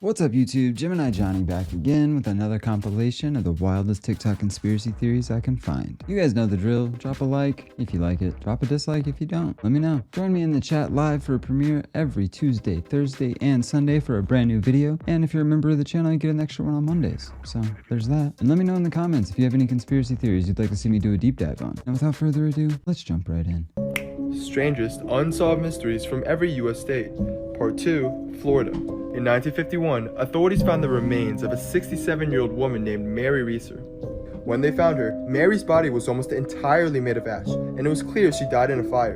What's up YouTube, Gemini Johnny back again with another compilation of the wildest TikTok conspiracy theories I can find. You guys know the drill, drop a like if you like it, drop a dislike if you don't, let me know. Join me in the chat live for a premiere every Tuesday, Thursday, and Sunday for a brand new video, and if you're a member of the channel you get an extra one on Mondays, so there's that. And let me know in the comments if you have any conspiracy theories you'd like to see me do a deep dive on. And without further ado, let's jump right in. Strangest Unsolved Mysteries from Every U.S. State. Part 2, Florida. In 1951, authorities found the remains of a 67-year-old woman named Mary Reeser. When they found her, Mary's body was almost entirely made of ash, and it was clear she died in a fire.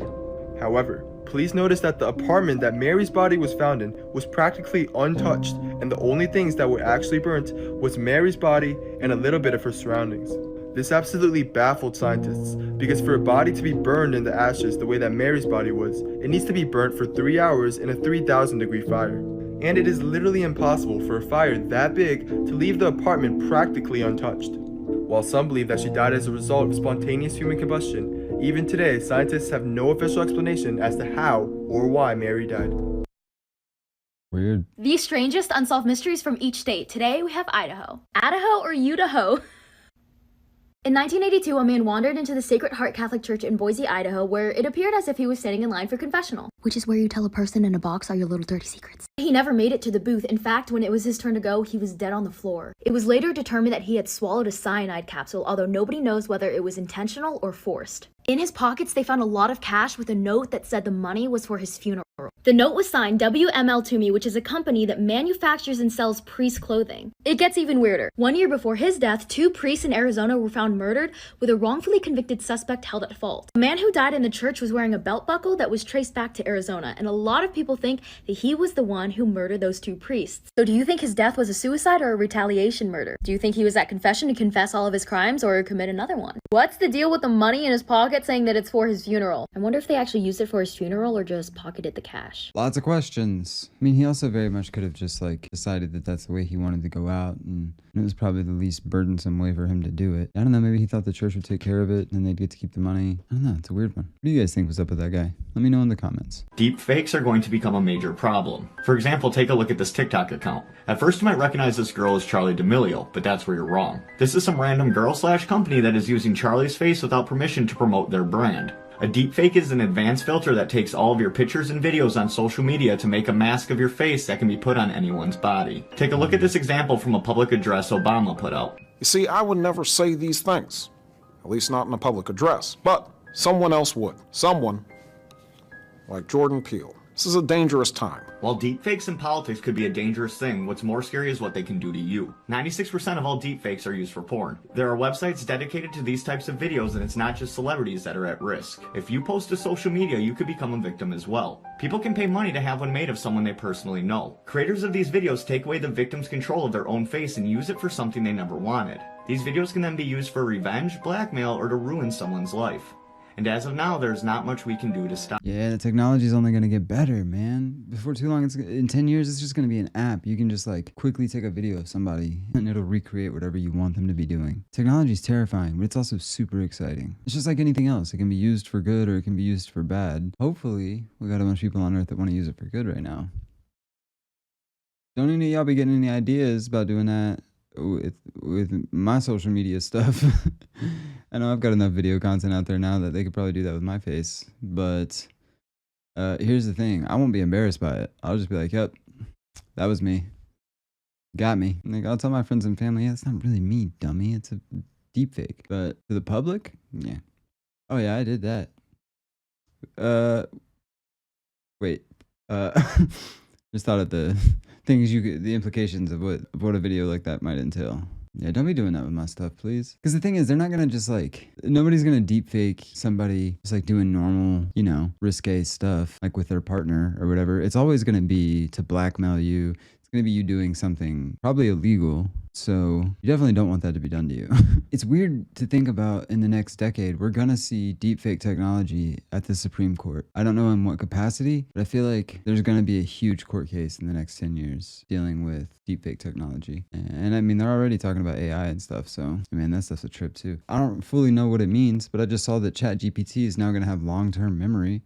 However, police noticed that the apartment that Mary's body was found in was practically untouched, and the only things that were actually burnt was Mary's body and a little bit of her surroundings. This absolutely baffled scientists, because for a body to be burned in the ashes the way that Mary's body was, it needs to be burnt for 3 hours in a 3,000-degree fire. And it is literally impossible for a fire that big to leave the apartment practically untouched. While some believe that she died as a result of spontaneous human combustion, even today scientists have no official explanation as to how or why Mary died. Weird. The strangest unsolved mysteries from each state. Today we have Idaho. Idaho or Idaho? In 1982, a man wandered into the Sacred Heart Catholic Church in Boise, Idaho, where it appeared as if he was standing in line for confessional, which is where you tell a person in a box all your little dirty secrets. He never made it to the booth. In fact, when it was his turn to go, he was dead on the floor. It was later determined that he had swallowed a cyanide capsule, although nobody knows whether it was intentional or forced. In his pockets, they found a lot of cash with a note that said the money was for his funeral. The note was signed WML Toomey, which is a company that manufactures and sells priest clothing. It gets even weirder. 1 year before his death, 2 priests in Arizona were found murdered with a wrongfully convicted suspect held at fault. The man who died in the church was wearing a belt buckle that was traced back to Arizona, and a lot of people think that he was the one who murdered those 2 priests. So do you think his death was a suicide or a retaliation murder? Do you think he was at confession to confess all of his crimes or commit another one? What's the deal with the money in his pocket saying that it's for his funeral? I wonder if they actually used it for his funeral or just pocketed the cash. Lots of questions. I mean, he also very much could have just like decided that that's the way he wanted to go out, and it was probably the least burdensome way for him to do it. I don't know, maybe he thought the church would take care of it and they'd get to keep the money. I don't know, it's a weird one. What do you guys think was up with that guy? Let me know in the comments. Deep fakes are going to become a major problem. For example, take a look at this TikTok account. At first you might recognize this girl as Charlie D'Amelio, but that's where you're wrong. This is some random girl/company that is using Charlie's face without permission to promote their brand. A deepfake is an advanced filter that takes all of your pictures and videos on social media to make a mask of your face that can be put on anyone's body. Take a look at this example from a public address Obama put out. You see, I would never say these things, at least not in a public address, but someone else would. Someone like Jordan Peele. This is a dangerous time. While deepfakes in politics could be a dangerous thing, what's more scary is what they can do to you. 96% of all deepfakes are used for porn. There are websites dedicated to these types of videos, and it's not just celebrities that are at risk. If you post to social media, you could become a victim as well. People can pay money to have one made of someone they personally know. Creators of these videos take away the victim's control of their own face and use it for something they never wanted. These videos can then be used for revenge, blackmail, or to ruin someone's life. And as of now, there's not much we can do to stop. Yeah, the technology is only going to get better, man. Before too long, in 10 years, it's just going to be an app. You can just like quickly take a video of somebody and it'll recreate whatever you want them to be doing. Technology is terrifying, but it's also super exciting. It's just like anything else. It can be used for good or it can be used for bad. Hopefully, we got a bunch of people on Earth that want to use it for good right now. Don't any of y'all be getting any ideas about doing that with my social media stuff. I know I've got enough video content out there now that they could probably do that with my face, but here's the thing, I won't be embarrassed by it. I'll just be like, yep, that was me, got me. Like, I'll tell my friends and family, yeah, it's not really me, dummy, it's a deep fake. But to the public, yeah, oh yeah, I did that. Wait, just thought of the things the implications of what a video like that might entail. Yeah, don't be doing that with my stuff, please. Because the thing is, they're not gonna just like, nobody's gonna deepfake somebody just like doing normal, you know, risque stuff like with their partner or whatever. It's always gonna be to blackmail you. It's gonna be you doing something probably illegal. So you definitely don't want that to be done to you. It's weird to think about in the next decade, we're gonna see deepfake technology at the Supreme Court. I don't know in what capacity, but I feel like there's gonna be a huge court case in the next 10 years dealing with deepfake technology. And I mean, they're already talking about AI and stuff, so man, that stuff's a trip too. I don't fully know what it means, but I just saw that ChatGPT is now gonna have long-term memory.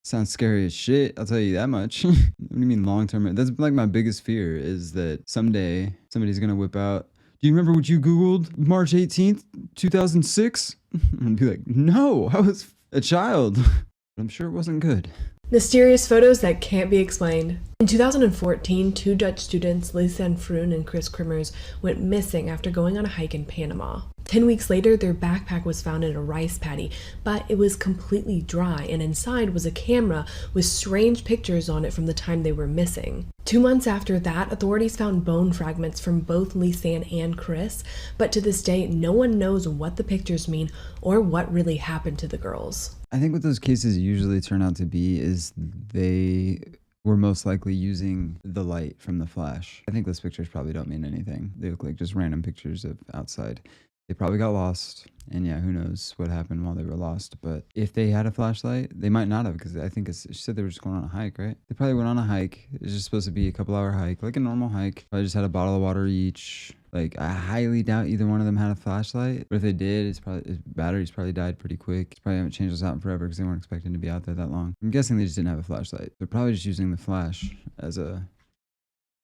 Sounds scary as shit. I'll tell you that much. What do you mean long term? That's like my biggest fear is that someday somebody's gonna whip out. Do you remember what you Googled March 18th, 2006? And be like, no, I was a child. But I'm sure it wasn't good. Mysterious photos that can't be explained. In 2014, two Dutch students, Lisa and Froon and Chris Krimmers, went missing after going on a hike in Panama. 10 weeks later, their backpack was found in a rice paddy, but it was completely dry, and inside was a camera with strange pictures on it from the time they were missing. 2 months after that, authorities found bone fragments from both Lisanne and Chris, but to this day, no one knows what the pictures mean or what really happened to the girls. I think what those cases usually turn out to be is they were most likely using the light from the flash. I think those pictures probably don't mean anything. They look like just random pictures of outside. They probably got lost, and yeah, who knows what happened while they were lost. But if they had a flashlight, they might not have, because I think she said they were just going on a hike, right? They probably went on a hike. It was just supposed to be a couple-hour hike, like a normal hike. Probably just had a bottle of water each. Like, I highly doubt either one of them had a flashlight. But if they did, his batteries probably died pretty quick. Probably haven't changed this out in forever because they weren't expecting to be out there that long. I'm guessing they just didn't have a flashlight. They're probably just using the flash as a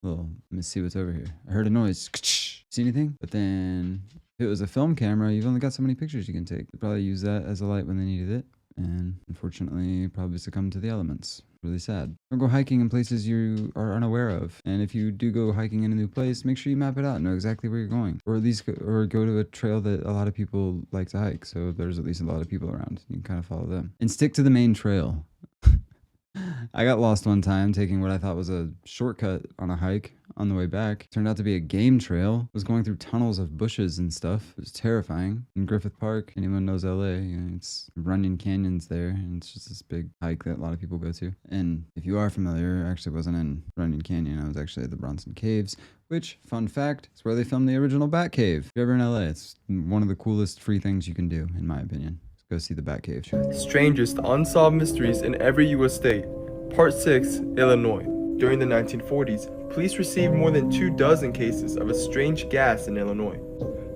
little, let me see what's over here. I heard a noise. See anything? But then if it was a film camera, you've only got so many pictures you can take. They probably use that as a light when they needed it. And unfortunately, probably succumbed to the elements. Really sad. Don't go hiking in places you are unaware of. And if you do go hiking in a new place, make sure you map it out and know exactly where you're going. Or at least go to a trail that a lot of people like to hike. So there's at least a lot of people around. You can kind of follow them. And stick to the main trail. I got lost one time taking what I thought was a shortcut on a hike on the way back. Turned out to be a game trail. I was going through tunnels of bushes and stuff. It was terrifying. In Griffith Park, anyone knows LA, it's Runyon Canyon's there, and it's just this big hike that a lot of people go to. And if you are familiar, I actually wasn't in Runyon Canyon. I was actually at the Bronson Caves, which, fun fact, is where they filmed the original Bat Cave. If you're ever in LA, it's one of the coolest free things you can do, in my opinion. Go see the Bat Cave. Strangest unsolved mysteries in every U.S. state. Part 6, Illinois. During the 1940s, police received more than 24 cases of a strange gas in Illinois.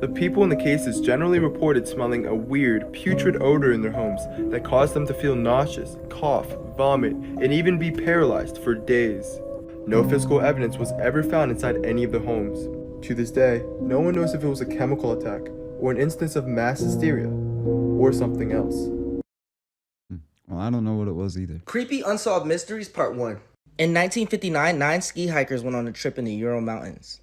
The people in the cases generally reported smelling a weird, putrid odor in their homes that caused them to feel nauseous, cough, vomit, and even be paralyzed for days. No physical evidence was ever found inside any of the homes. To this day, no one knows if it was a chemical attack, or an instance of mass hysteria, or something else. Well, I don't know what it was either. Creepy Unsolved Mysteries Part 1. In 1959, 9 ski hikers went on a trip in the Ural Mountains.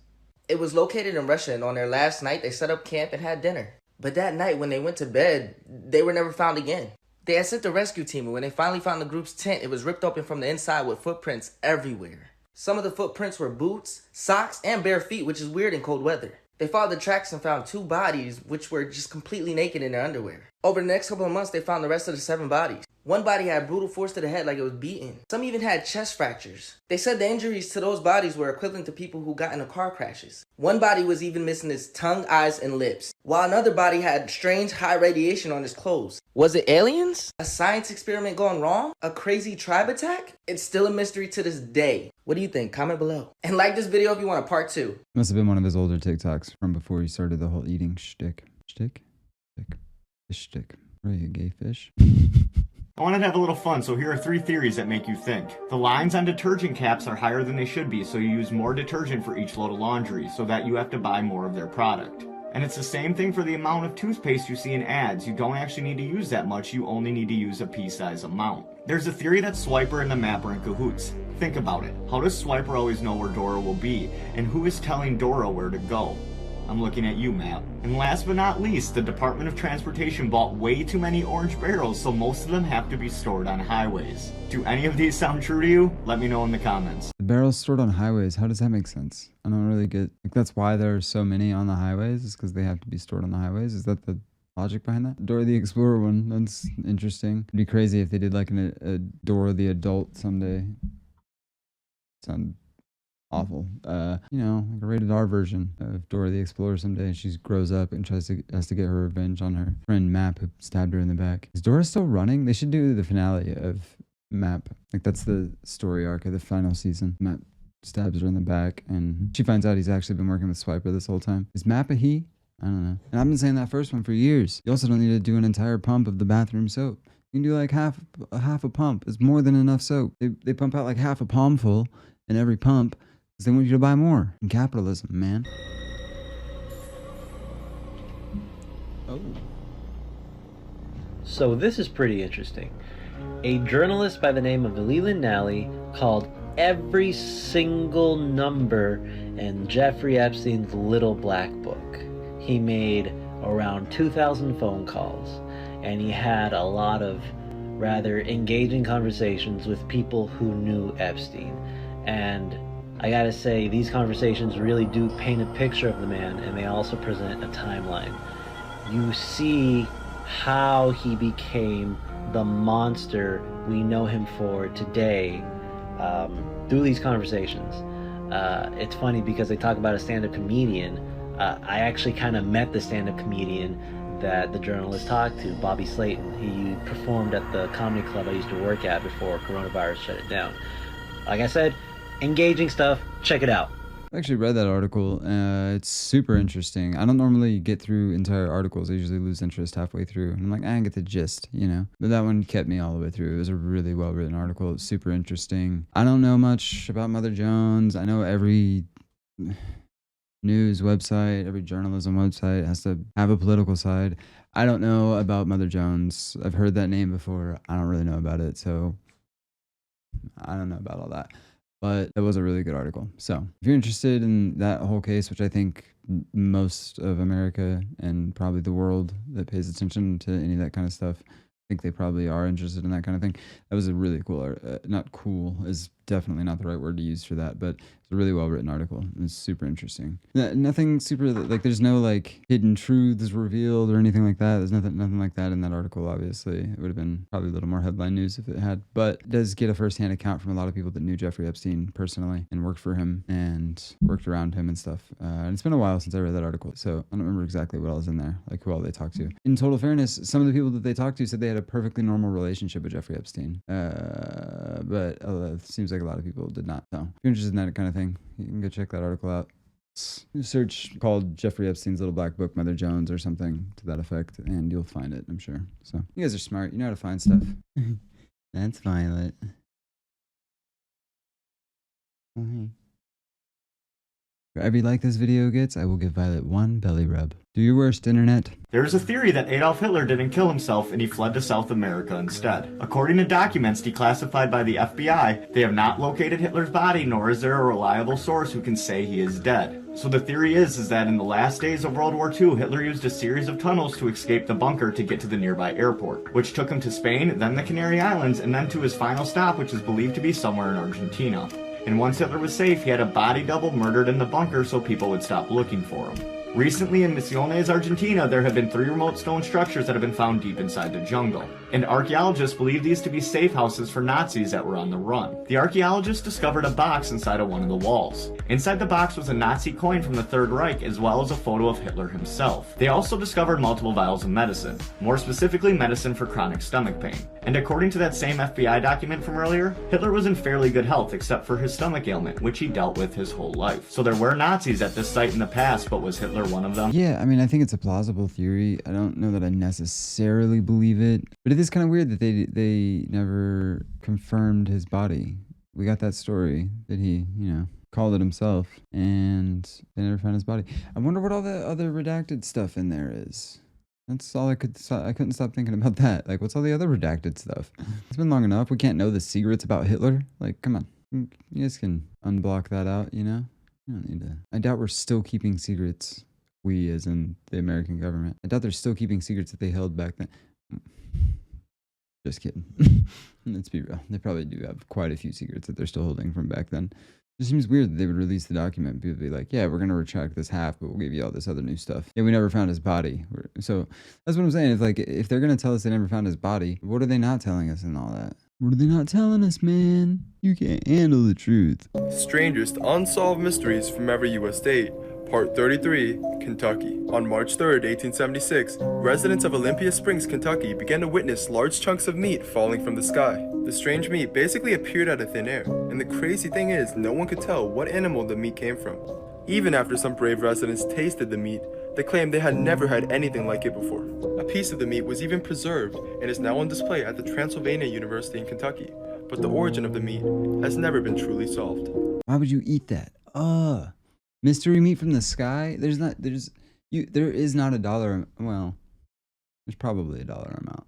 It was located in Russia, and on their last night, they set up camp and had dinner. But that night, when they went to bed, they were never found again. They had sent a rescue team, and when they finally found the group's tent, it was ripped open from the inside with footprints everywhere. Some of the footprints were boots, socks, and bare feet, which is weird in cold weather. They followed the tracks and found 2 bodies, which were just completely naked in their underwear. Over the next couple of months, they found the rest of the 7 bodies. One body had brutal force to the head like it was beaten. Some even had chest fractures. They said the injuries to those bodies were equivalent to people who got into car crashes. One body was even missing his tongue, eyes, and lips, while another body had strange high radiation on his clothes. Was it aliens? A science experiment gone wrong? A crazy tribe attack? It's still a mystery to this day. What do you think? Comment below. And like this video if you want a part 2. Must have been one of his older TikToks from before he started the whole eating shtick. Shtick? Fish stick. What are you, gay fish? I wanted to have a little fun, so here are 3 theories that make you think. The lines on detergent caps are higher than they should be, so you use more detergent for each load of laundry, so that you have to buy more of their product. And it's the same thing for the amount of toothpaste you see in ads. You don't actually need to use that much, you only need to use a pea-size amount. There's a theory that Swiper and the map are in cahoots. Think about it. How does Swiper always know where Dora will be? And who is telling Dora where to go? I'm looking at you, Map. And last but not least, the Department of Transportation bought way too many orange barrels, so most of them have to be stored on highways. Do any of these sound true to you? Let me know in the comments. The barrels stored on highways, how does that make sense? I don't really get, like, that's why there are so many on the highways, is because they have to be stored on the highways? Is that the logic behind that? Dora the Explorer one, that's interesting. It'd be crazy if they did like a Dora the Adult someday. Sound awful. You know, like a rated R version of Dora the Explorer someday. She grows up and has to get her revenge on her friend Map, who stabbed her in the back. Is Dora still running? They should do the finale of Map. Like, that's the story arc of the final season. Map stabs her in the back, and she finds out he's actually been working with Swiper this whole time. Is Map a he? I don't know. And I've been saying that first one for years. You also don't need to do an entire pump of the bathroom soap. You can do like half a pump. It's more than enough soap. They pump out like half a palmful in every pump because they want you to buy more. In capitalism, man. Oh. So this is pretty interesting. A journalist by the name of Leland Nally called every single number in Jeffrey Epstein's little black book. He made around 2,000 phone calls, and he had a lot of rather engaging conversations with people who knew Epstein. And I gotta say, these conversations really do paint a picture of the man, and they also present a timeline. You see how he became the monster we know him for today through these conversations. It's funny because they talk about a stand-up comedian. I actually kind of met the stand-up comedian that the journalist talked to, Bobby Slayton. He performed at the comedy club I used to work at before coronavirus shut it down. Like I said, engaging stuff, check it out. I actually read that article. It's super interesting. I don't normally get through entire articles. I usually lose interest halfway through. And I'm like, I get the gist, you know? But that one kept me all the way through. It was a really well-written article. It's super interesting. I don't know much about Mother Jones. I know every news website, every journalism website has to have a political side. I don't know about Mother Jones. I've heard that name before. I don't really know about it. So I don't know about all that. But it was a really good article. So if you're interested in that whole case, which I think most of America and probably the world that pays attention to any of that kind of stuff, I think they probably are interested in that kind of thing. That was a really cool, not cool is definitely not the right word to use for that, but it's a really well written article. It's super interesting. Nothing super, like there's no like hidden truths revealed or anything like that. There's nothing like that in that article, obviously. It would have been probably a little more headline news if it had, but it does get a firsthand account from a lot of people that knew Jeffrey Epstein personally and worked for him and worked around him and stuff. And it's been a while since I read that article, so I don't remember exactly what all was in there, like who all they talked to. In total fairness, some of the people that they talked to said they had a perfectly normal relationship with Jeffrey Epstein. But it seems like a lot of people did not. So if you're interested in that kind of thing, you can go check that article out. Search called Jeffrey Epstein's Little Black Book, Mother Jones, or something to that effect, and you'll find it, I'm sure. So you guys are smart. You know how to find stuff. That's Violet. Oh, hey. For every like this video gets, I will give Violet one belly rub. Do your worst, internet. There is a theory that Adolf Hitler didn't kill himself and he fled to South America instead. According to documents declassified by the FBI, they have not located Hitler's body, nor is there a reliable source who can say he is dead. So the theory is that in the last days of World War II, Hitler used a series of tunnels to escape the bunker to get to the nearby airport, which took him to Spain, then the Canary Islands, and then to his final stop, which is believed to be somewhere in Argentina. And once Hitler was safe, he had a body double murdered in the bunker so people would stop looking for him. Recently in Misiones, Argentina, there have been 3 remote stone structures that have been found deep inside the jungle. And archaeologists believe these to be safe houses for Nazis that were on the run. The archaeologists discovered a box inside of one of the walls. Inside the box was a Nazi coin from the Third Reich, as well as a photo of Hitler himself. They also discovered multiple vials of medicine, more specifically medicine for chronic stomach pain. And according to that same FBI document from earlier, Hitler was in fairly good health except for his stomach ailment, which he dealt with his whole life. So there were Nazis at this site in the past, but was Hitler one of them? Yeah, I mean, I think it's a plausible theory. I don't know that I necessarily believe it, but it is kind of weird that they never confirmed his body. We got that story that he, called it himself, and they never found his body. I wonder what all the other redacted stuff in there is. That's all I couldn't stop thinking about that. Like, what's all the other redacted stuff? It's been long enough. We can't know the secrets about Hitler. Like, come on. You guys can unblock that out, You don't need to. I doubt we're still keeping secrets. We, as in the American government. I doubt they're still keeping secrets that they held back then. Just kidding. Let's be real. They probably do have quite a few secrets that they're still holding from back then. It seems weird that they would release the document. People would be like, yeah, we're going to retract this half, but we'll give you all this other new stuff. Yeah, we never found his body. So that's what I'm saying. If they're going to tell us they never found his body, what are they not telling us and all that? What are they not telling us, man? You can't handle the truth. Strangest Unsolved Mysteries from Every U.S. State, Part 33, Kentucky. On March 3, 1876, residents of Olympia Springs, Kentucky began to witness large chunks of meat falling from the sky. The strange meat basically appeared out of thin air, and the crazy thing is, no one could tell what animal the meat came from. Even after some brave residents tasted the meat, they claimed they had never had anything like it before. A piece of the meat was even preserved and is now on display at the Transylvania University in Kentucky, but the origin of the meat has never been truly solved. Why would you eat that? Mystery meat from the sky? There is not a dollar, well, there's probably a dollar amount.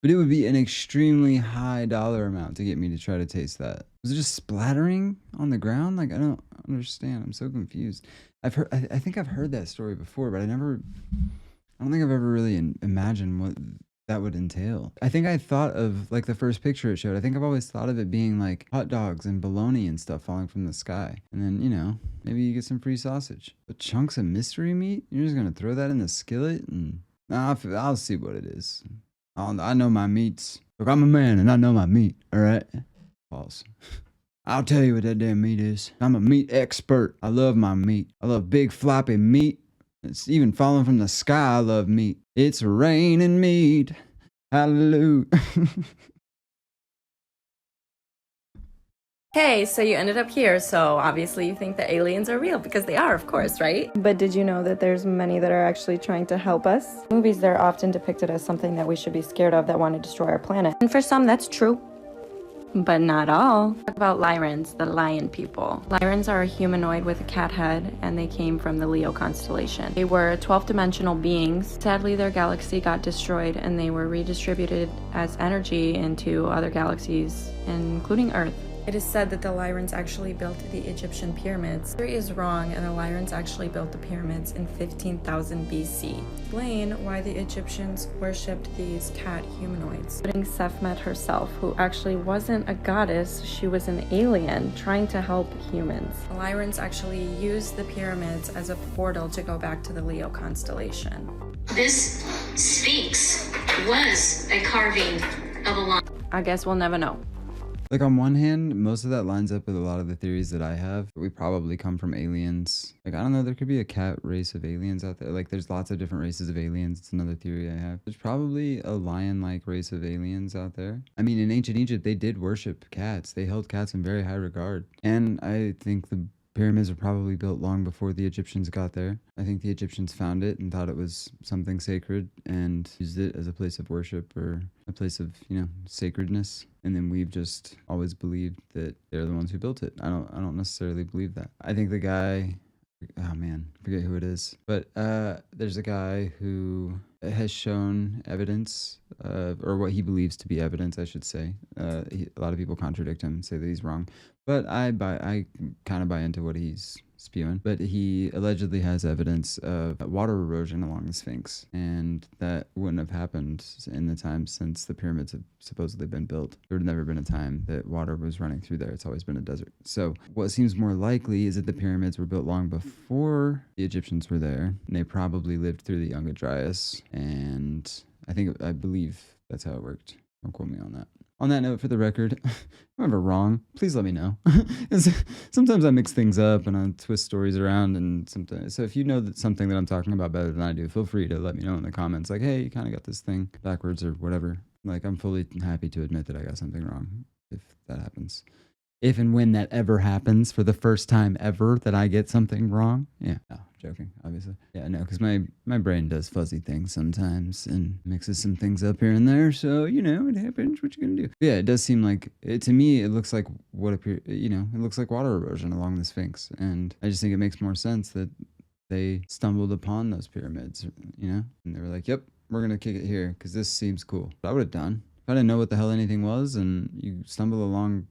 But it would be an extremely high dollar amount to get me to try to taste that. Was it just splattering on the ground? Like, I don't understand. I'm so confused. I think I've heard that story before, but I don't think I've ever really imagined what that would entail. I think I thought of, like, the first picture it showed. I think I've always thought of it being like hot dogs and bologna and stuff falling from the sky. And then, you know, maybe you get some free sausage. But chunks of mystery meat? You're just going to throw that in the skillet? And I'll see what it is. I know my meats. Look, I'm a man and I know my meat, all right? Pause. I'll tell you what that damn meat is. I'm a meat expert. I love my meat. I love big floppy meat. It's even falling from the sky. I love meat. It's raining meat. Hallelujah. Hey, so you ended up here, so obviously you think the aliens are real, because they are, of course, right? But did you know that there's many that are actually trying to help us? Movies, they're often depicted as something that we should be scared of that want to destroy our planet. And for some, that's true. But not all. Talk about Lyrans, the lion people. Lyrans are a humanoid with a cat head, and they came from the Leo constellation. They were 12-dimensional beings. Sadly, their galaxy got destroyed, and they were redistributed as energy into other galaxies, including Earth. It is said that the Lyrans actually built the Egyptian pyramids. Theory is wrong, and the Lyrans actually built the pyramids in 15,000 BC. Explain why the Egyptians worshipped these cat humanoids. Including Sekhmet herself, who actually wasn't a goddess, she was an alien trying to help humans. The Lyrans actually used the pyramids as a portal to go back to the Leo constellation. This Sphinx was a carving of a lion. I guess we'll never know. Like, on one hand, most of that lines up with a lot of the theories that I have. We probably come from aliens. Like, I don't know, there could be a cat race of aliens out there. Like, there's lots of different races of aliens. It's another theory I have. There's probably a lion-like race of aliens out there. I mean, in ancient Egypt, they did worship cats. They held cats in very high regard. And I think the pyramids were probably built long before the Egyptians got there. I think the Egyptians found it and thought it was something sacred and used it as a place of worship or a place of, you know, sacredness. And then we've just always believed that they're the ones who built it. I don't necessarily believe that. I think the guy, oh man, I forget who it is, but there's a guy who has shown evidence or what he believes to be evidence, I should say. A lot of people contradict him and say that he's wrong, but I kind of buy into what he's spewing. But he allegedly has evidence of water erosion along the Sphinx, and that wouldn't have happened in the time since the pyramids have supposedly been built. There would never been a time that water was running through there. It's always been a desert. So what seems more likely is that the pyramids were built long before the Egyptians were there, and they probably lived through the Younger Dryas, and I believe that's how it worked. Don't quote me on that. On that note, for the record, if I'm ever wrong, please let me know. Sometimes I mix things up and I twist stories around, and sometimes, so if you know that something that I'm talking about better than I do, feel free to let me know in the comments. Like, hey, you kind of got this thing backwards or whatever. Like, I'm fully happy to admit that I got something wrong if that happens. If and when that ever happens, for the first time ever that I get something wrong. Yeah, no, joking, obviously. Yeah, no, because my brain does fuzzy things sometimes and mixes some things up here and there. So, you know, it happens. What you gonna do? Yeah, it does seem like, to me, it looks like it looks like water erosion along the Sphinx. And I just think it makes more sense that they stumbled upon those pyramids, you know? And they were like, yep, we're gonna kick it here because this seems cool. What I would have done, if I didn't know what the hell anything was and you stumble along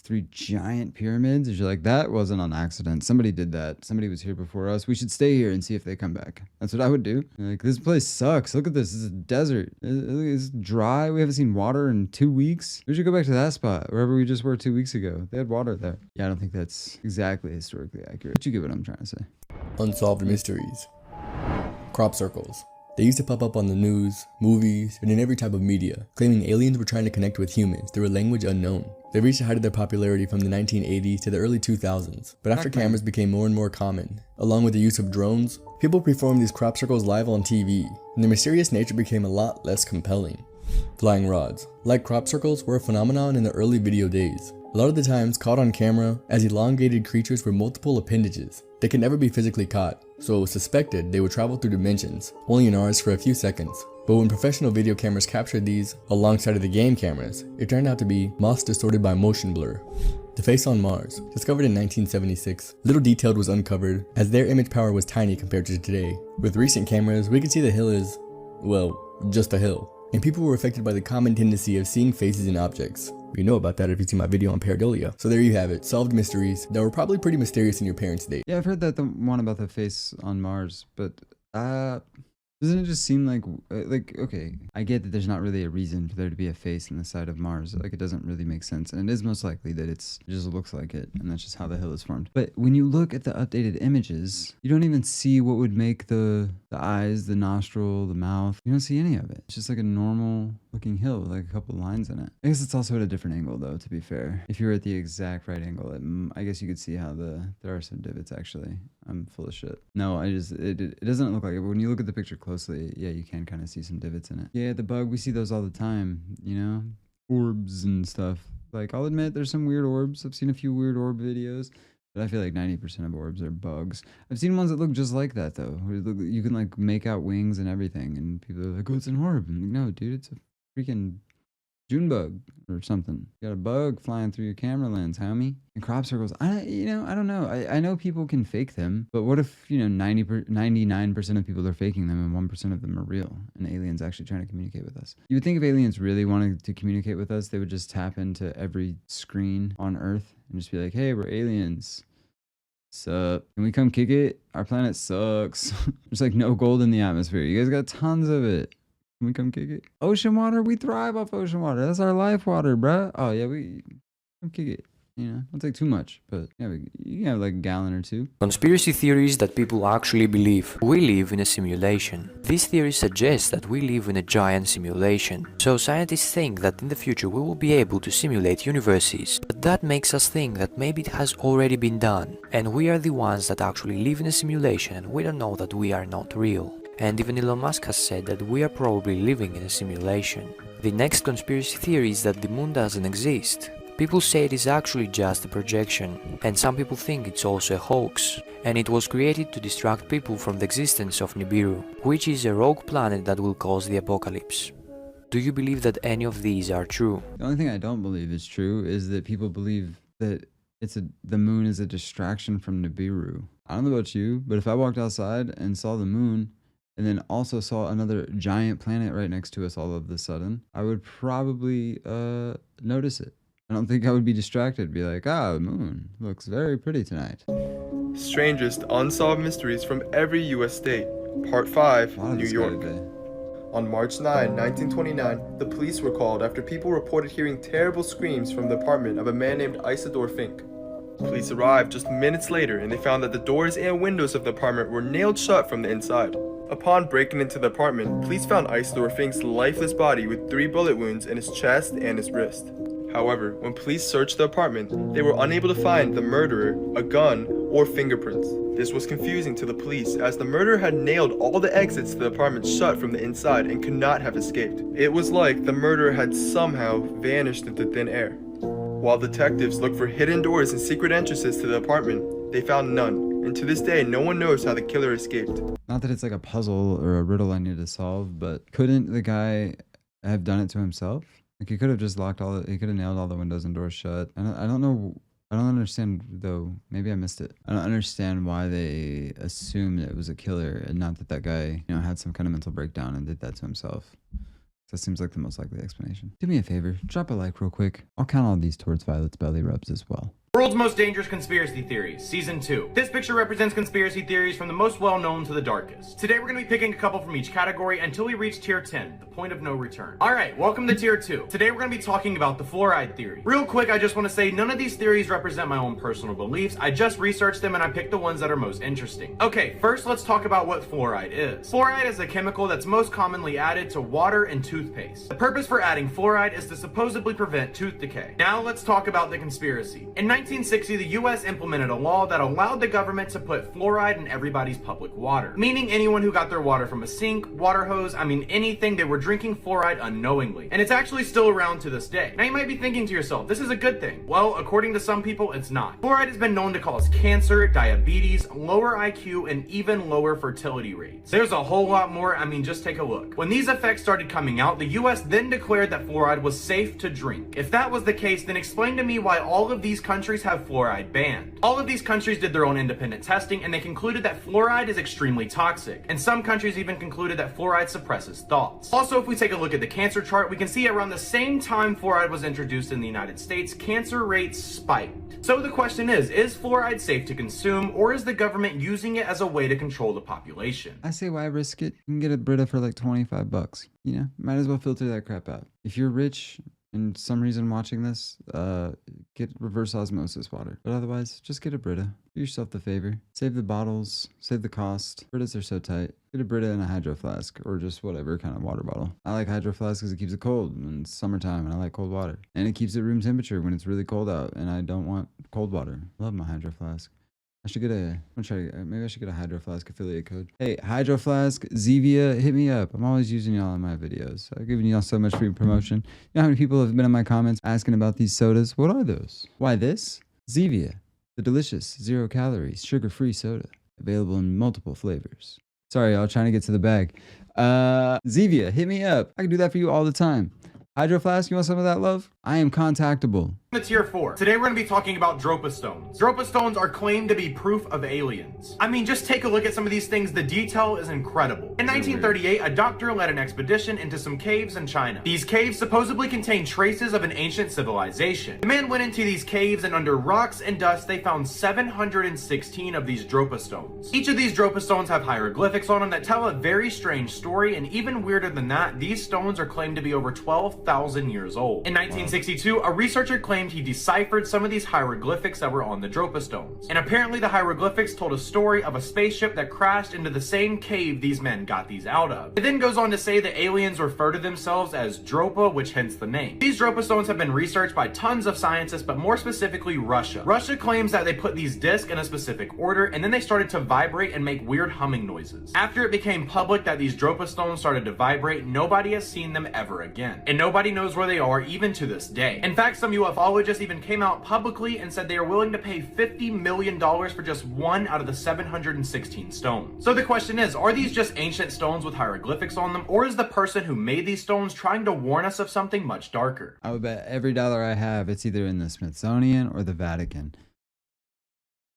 3 giant pyramids, you're like, that wasn't on accident. Somebody did that. Somebody was here before us. We should stay here and see if they come back. That's what I would do. Like, this place sucks. Look at this. This is a desert. It's dry. We haven't seen water in 2 weeks. We should go back to that spot, wherever we just were 2 weeks ago. They had water there. Yeah, I don't think that's exactly historically accurate. But you get what I'm trying to say. Unsolved mysteries. Crop circles. They used to pop up on the news, movies, and in every type of media, claiming aliens were trying to connect with humans through a language unknown. They reached the height of their popularity from the 1980s to the early 2000s, but after cameras became more and more common, along with the use of drones, people performed these crop circles live on TV, and their mysterious nature became a lot less compelling. Flying rods. Like crop circles, were a phenomenon in the early video days. A lot of the times caught on camera as elongated creatures with multiple appendages. They can never be physically caught, so it was suspected they would travel through dimensions, only in ours for a few seconds. But when professional video cameras captured these alongside of the game cameras, it turned out to be moths distorted by motion blur. The face on Mars, discovered in 1976, little detailed was uncovered as their image power was tiny compared to today. With recent cameras, we can see the hill is, well, just a hill. And people were affected by the common tendency of seeing faces in objects. You know about that if you see my video on pareidolia. So there you have it, solved mysteries that were probably pretty mysterious in your parents' day. Yeah, I've heard that the one about the face on Mars, but doesn't it just seem like, okay, I get that there's not really a reason for there to be a face in the side of Mars. Like, it doesn't really make sense. And it is most likely that it just looks like it, and that's just how the hill is formed. But when you look at the updated images, you don't even see what would make the eyes, the nostril, the mouth. You don't see any of it. It's just like a normal looking hill with like a couple lines in it. I guess it's also at a different angle though, to be fair. If you were at the exact right angle, I guess you could see how there are some divots actually. I'm full of shit. No, it doesn't look like it, but when you look at the picture closely, yeah, you can kind of see some divots in it. Yeah, the bug, we see those all the time, you know? Orbs and stuff. Like, I'll admit there's some weird orbs. I've seen a few weird orb videos, but I feel like 90% of orbs are bugs. I've seen ones that look just like that though. Where you can like make out wings and everything, and people are like, oh, it's an orb. I'm like, no, dude, it's a freaking June bug or something. You got a bug flying through your camera lens, homie. And crop circles, I don't know. I know people can fake them, but what if, 99% of people are faking them and 1% of them are real and aliens actually trying to communicate with us? You would think if aliens really wanted to communicate with us, they would just tap into every screen on Earth and just be like, hey, we're aliens. Sup? Can we come kick it? Our planet sucks. There's like no gold in the atmosphere. You guys got tons of it. Can we come kick it? Ocean water? We thrive off ocean water. That's our life water, bruh. Oh, yeah, we come kick it. Don't take too much, but yeah, you can have like a gallon or two. Conspiracy theories that people actually believe. We live in a simulation. These theories suggest that we live in a giant simulation. So scientists think that in the future we will be able to simulate universes. But that makes us think that maybe it has already been done. And we are the ones that actually live in a simulation, and we don't know that we are not real. And even Elon Musk has said that we are probably living in a simulation. The next conspiracy theory is that the moon doesn't exist. People say it is actually just a projection, and some people think it's also a hoax, and it was created to distract people from the existence of Nibiru, which is a rogue planet that will cause the apocalypse. Do you believe that any of these are true? The only thing I don't believe is true is that people believe that the moon is a distraction from Nibiru. I don't know about you, but if I walked outside and saw the moon, and then also saw another giant planet right next to us all of a sudden, I would probably notice it. I don't think I would be distracted, be like, the moon looks very pretty tonight. Strangest unsolved mysteries from every U.S. state. Part 5, New York. On March 9, 1929, the police were called after people reported hearing terrible screams from the apartment of a man named Isidore Fink. Police arrived just minutes later, and they found that the doors and windows of the apartment were nailed shut from the inside. Upon breaking into the apartment, police found Isidore Fink's lifeless body with 3 bullet wounds in his chest and his wrist. However, when police searched the apartment, they were unable to find the murderer, a gun, or fingerprints. This was confusing to the police, as the murderer had nailed all the exits to the apartment shut from the inside and could not have escaped. It was like the murderer had somehow vanished into thin air. While detectives looked for hidden doors and secret entrances to the apartment, they found none, and to this day, no one knows how the killer escaped. Not that it's like a puzzle or a riddle I need to solve, but couldn't the guy have done it to himself? Like, he could have just he could have nailed all the windows and doors shut. I don't understand, though. Maybe I missed it. I don't understand why they assumed it was a killer and not that guy, had some kind of mental breakdown and did that to himself. That seems like the most likely explanation. Do me a favor, drop a like real quick. I'll count all these towards Violet's belly rubs as well. World's Most Dangerous Conspiracy Theories, Season 2. This picture represents conspiracy theories from the most well-known to the darkest. Today we're going to be picking a couple from each category until we reach Tier 10, the point of no return. Alright, welcome to Tier 2. Today we're going to be talking about the fluoride theory. Real quick, I just want to say none of these theories represent my own personal beliefs. I just researched them and I picked the ones that are most interesting. Okay, first let's talk about what fluoride is. Fluoride is a chemical that's most commonly added to water and toothpaste. The purpose for adding fluoride is to supposedly prevent tooth decay. Now let's talk about the conspiracy. In 1960, the US implemented a law that allowed the government to put fluoride in everybody's public water, meaning anyone who got their water from a sink, water hose, anything, they were drinking fluoride unknowingly. And it's actually still around to this day. Now you might be thinking to yourself, this is a good thing. Well, according to some people, it's not. Fluoride has been known to cause cancer, diabetes, lower IQ, and even lower fertility rates. There's a whole lot more. Just take a look. When these effects started coming out, the US then declared that fluoride was safe to drink. If that was the case, then explain to me why all of these countries have fluoride banned. All of these countries did their own independent testing, and they concluded that fluoride is extremely toxic. And some countries even concluded that fluoride suppresses thoughts. Also, if we take a look at the cancer chart, we can see around the same time fluoride was introduced in the United States, cancer rates spiked. So the question is fluoride safe to consume, or is the government using it as a way to control the population? I say, why risk it? You can get a Brita for like $25. Might as well filter that crap out. If you're rich and some reason watching this, get reverse osmosis water. But otherwise, just get a Brita. Do yourself the favor. Save the bottles, save the cost. Britas are so tight. Get a Brita in a hydro flask, or just whatever kind of water bottle. I like hydro flask because it keeps it cold in summertime, and I like cold water. And it keeps it room temperature when it's really cold out, and I don't want cold water. Love my hydro flask. I should get maybe I should get a Hydro Flask affiliate code. Hey, Hydro Flask, Zevia, hit me up. I'm always using y'all in my videos. I've given y'all so much free promotion. You know how many people have been in my comments asking about these sodas? What are those? Why this? Zevia, the delicious, 0 calories, sugar-free soda. Available in multiple flavors. Sorry, y'all, trying to get to the bag. Zevia, hit me up. I can do that for you all the time. Hydro Flask, you want some of that love? I am contactable. The tier 4. Today we're going to be talking about Dropa stones. Dropa stones are claimed to be proof of aliens. Just take a look at some of these things. The detail is incredible. In 1938, a doctor led an expedition into some caves in China. These caves supposedly contain traces of an ancient civilization. The man went into these caves, and under rocks and dust, they found 716 of these Dropa stones. Each of these Dropa stones have hieroglyphics on them that tell a very strange story, and even weirder than that, these stones are claimed to be over 12,000 years old. In 1962, a researcher claimed he deciphered some of these hieroglyphics that were on the Dropa stones. And apparently the hieroglyphics told a story of a spaceship that crashed into the same cave these men got these out of. It then goes on to say that aliens refer to themselves as Dropa, which hence the name. These Dropa stones have been researched by tons of scientists, but more specifically Russia. Russia claims that they put these discs in a specific order, and then they started to vibrate and make weird humming noises. After it became public that these Dropa stones started to vibrate, nobody has seen them ever again. And nobody knows where they are even to this day. In fact, some ufologists even came out publicly and said they are willing to pay $50 million for just one out of the 716 stones. So the question is, are these just ancient stones with hieroglyphics on them, or is the person who made these stones trying to warn us of something much darker? I would bet every dollar I have, it's either in the Smithsonian or the Vatican.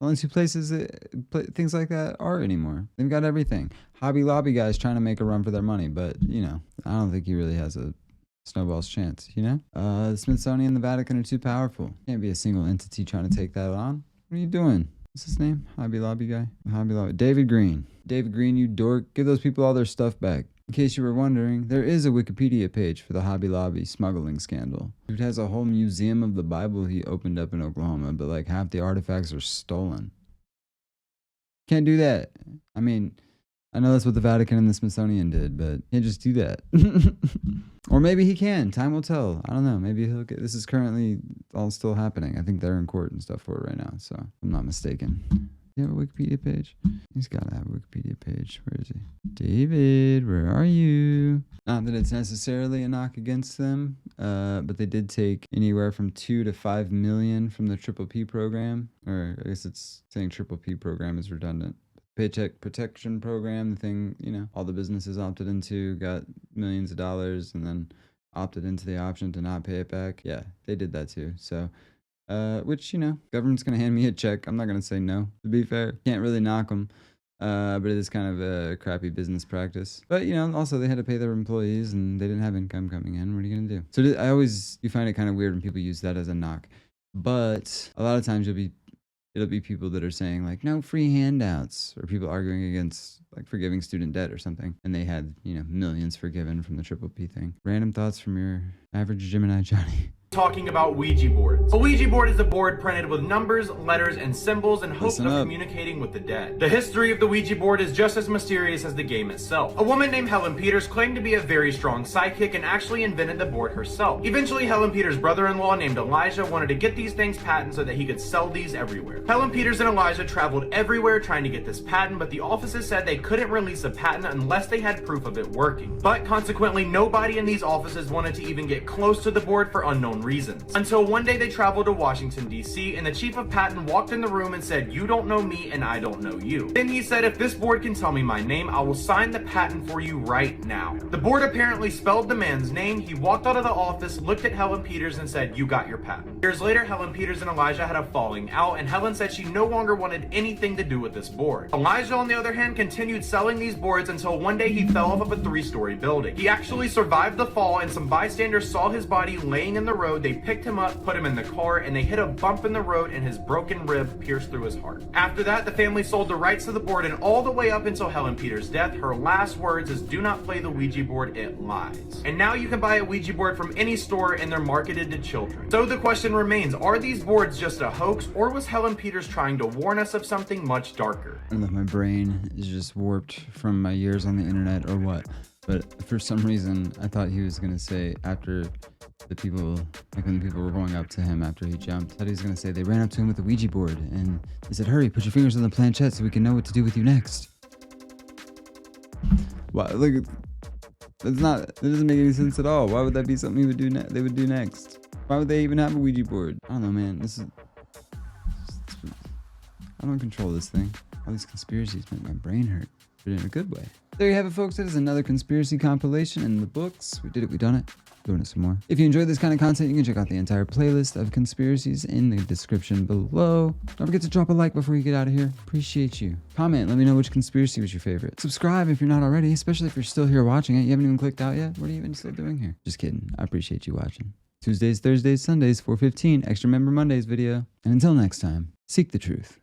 The only two places that things like that are anymore. They've got everything. Hobby Lobby guy's trying to make a run for their money, but, I don't think he really has a snowball's chance, The Smithsonian and the Vatican are too powerful. Can't be a single entity trying to take that on. What are you doing? What's his name? Hobby Lobby guy? Hobby Lobby. David Green. David Green, you dork. Give those people all their stuff back. In case you were wondering, there is a Wikipedia page for the Hobby Lobby smuggling scandal. Dude has a whole museum of the Bible he opened up in Oklahoma, but like half the artifacts are stolen. Can't do that. I know that's what the Vatican and the Smithsonian did, but you can't just do that. Or maybe he can. Time will tell. I don't know. Maybe he'll get... This is currently all still happening. I think they're in court and stuff for it right now, so if I'm not mistaken. Do you have a Wikipedia page? He's got to have a Wikipedia page. Where is he? David, where are you? Not that it's necessarily a knock against them, but they did take anywhere from 2 to 5 million from the Triple P program. Or I guess it's saying Triple P program is redundant. Paycheck protection program, the thing, all the businesses opted into, got millions of dollars, and then opted into the option to not pay it back. Yeah, they did that too. So, which, government's going to hand me a check. I'm not going to say no, to be fair. Can't really knock them. But it is kind of a crappy business practice. But, also they had to pay their employees and they didn't have income coming in. What are you going to do? So you find it kind of weird when people use that as a knock. But a lot of times it'll be people that are saying like, no free handouts, or people arguing against like forgiving student debt or something. And they had, millions forgiven from the Triple P thing. Random thoughts from your average Gemini Johnny. talking about Ouija boards. A Ouija board is a board printed with numbers, letters, and symbols in hopes Listen of up. communicating with the dead. The history of the Ouija board is just as mysterious as the game itself. A woman named Helen Peters claimed to be a very strong psychic and actually invented the board herself. Eventually, Helen Peters' brother-in-law named Elijah wanted to get these things patented so that he could sell these everywhere. Helen Peters and Elijah traveled everywhere trying to get this patent, but the offices said they couldn't release a patent unless they had proof of it working. But consequently, nobody in these offices wanted to even get close to the board for unknown reasons. Until one day they traveled to Washington, D.C., and the chief of patent walked in the room and said, "You don't know me and I don't know you." Then he said, "If this board can tell me my name, I will sign the patent for you right now." The board apparently spelled the man's name. He walked out of the office, looked at Helen Peters, and said, "You got your patent." Years later, Helen Peters and Elijah had a falling out, and Helen said she no longer wanted anything to do with this board. Elijah, on the other hand, continued selling these boards until one day he fell off of a 3-story building. He actually survived the fall, and some bystanders saw his body laying in the road. They picked him up, put him in the car, and they hit a bump in the road, and his broken rib pierced through his heart. After that, the family sold the rights to the board, and all the way up until Helen Peters' death, her last words is, "Do not play the Ouija board, it lies." And now you can buy a Ouija board from any store, and they're marketed to children. So the question remains, are these boards just a hoax, or was Helen Peters trying to warn us of something much darker? I don't know if my brain is just warped from my years on the internet or what, but for some reason I thought he was gonna say after the people, like when the people were going up to him after he jumped, I thought he was gonna say they ran up to him with a Ouija board and they said, "Hurry, put your fingers on the planchette so we can know what to do with you next." Why? Look, that doesn't make any sense at all. Why would that be something they would do next? Why would they even have a Ouija board? I don't know, man. I don't control this thing. All these conspiracies make my brain hurt, but in a good way. There you have it, folks. That is another conspiracy compilation in the books. We did it. We done it. Doing it some more. If you enjoyed this kind of content, you can check out the entire playlist of conspiracies in the description below. Don't forget to drop a like before you get out of here. Appreciate you. Comment. Let me know which conspiracy was your favorite. Subscribe if you're not already, especially if you're still here watching it. You haven't even clicked out yet. What are you even still doing here? Just kidding. I appreciate you watching. Tuesdays, Thursdays, Sundays, 4:15, Extra Member Mondays video. And until next time, seek the truth.